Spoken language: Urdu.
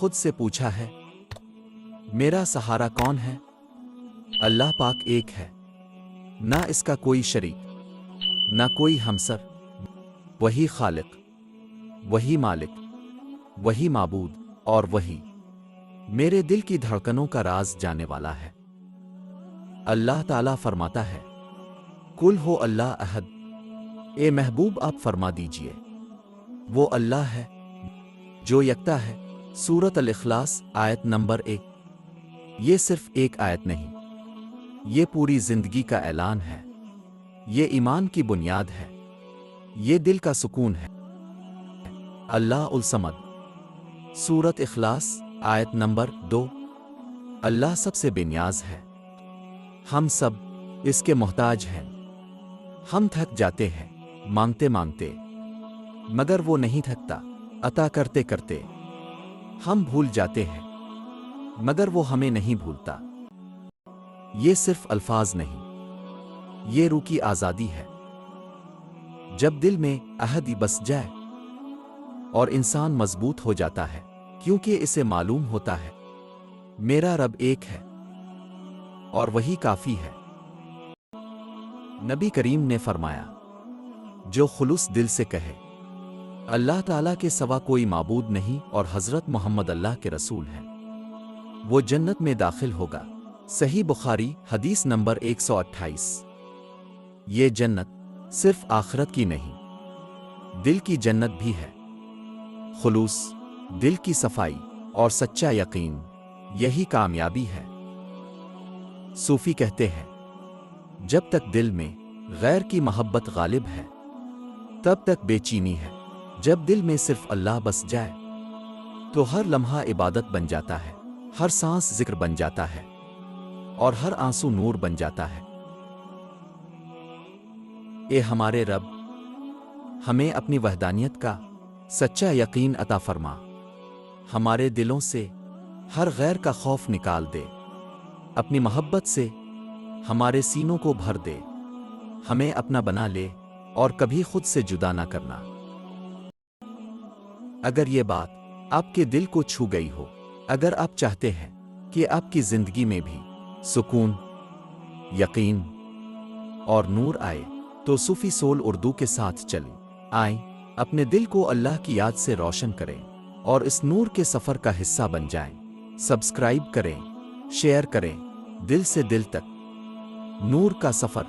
خود سے پوچھا ہے میرا سہارا کون ہے؟ اللہ پاک ایک ہے، نہ اس کا کوئی شریک، نہ کوئی ہمسر، وہی خالق، وہی مالک، وہی معبود، اور وہی میرے دل کی دھڑکنوں کا راز جانے والا ہے۔ اللہ تعالیٰ فرماتا ہے قل ہو اللہ احد، اے محبوب آپ فرما دیجئے وہ اللہ ہے جو یکتا ہے۔ سورۃ الاخلاص آیت نمبر 1۔ یہ صرف ایک آیت نہیں، یہ پوری زندگی کا اعلان ہے، یہ ایمان کی بنیاد ہے، یہ دل کا سکون ہے۔ اللہ الصمد، سورۃ اخلاص آیت نمبر 2۔ اللہ سب سے بے نیاز ہے، ہم سب اس کے محتاج ہیں۔ ہم تھک جاتے ہیں مانگتے مانگتے، مگر وہ نہیں تھکتا عطا کرتے کرتے۔ ہم بھول جاتے ہیں مگر وہ ہمیں نہیں بھولتا۔ یہ صرف الفاظ نہیں، یہ روح کی آزادی ہے۔ جب دل میں عہد بس جائے اور انسان مضبوط ہو جاتا ہے، کیونکہ اسے معلوم ہوتا ہے میرا رب ایک ہے اور وہی کافی ہے۔ نبی کریم نے فرمایا جو خلوص دل سے کہے اللہ تعالیٰ کے سوا کوئی معبود نہیں اور حضرت محمد اللہ کے رسول ہیں، وہ جنت میں داخل ہوگا۔ صحیح بخاری حدیث نمبر 128۔ یہ جنت صرف آخرت کی نہیں، دل کی جنت بھی ہے۔ خلوص، دل کی صفائی اور سچا یقین، یہی کامیابی ہے۔ صوفی کہتے ہیں جب تک دل میں غیر کی محبت غالب ہے تب تک بے چینی ہے۔ جب دل میں صرف اللہ بس جائے تو ہر لمحہ عبادت بن جاتا ہے، ہر سانس ذکر بن جاتا ہے اور ہر آنسو نور بن جاتا ہے۔ اے ہمارے رب، ہمیں اپنی وحدانیت کا سچا یقین عطا فرما، ہمارے دلوں سے ہر غیر کا خوف نکال دے، اپنی محبت سے ہمارے سینوں کو بھر دے، ہمیں اپنا بنا لے اور کبھی خود سے جدا نہ کرنا۔ اگر یہ بات آپ کے دل کو چھو گئی ہو، اگر آپ چاہتے ہیں کہ آپ کی زندگی میں بھی سکون، یقین اور نور آئے، تو صوفی سول اردو کے ساتھ چلیں۔ آئیں اپنے دل کو اللہ کی یاد سے روشن کریں اور اس نور کے سفر کا حصہ بن جائیں۔ سبسکرائب کریں، شیئر کریں، دل سے دل تک نور کا سفر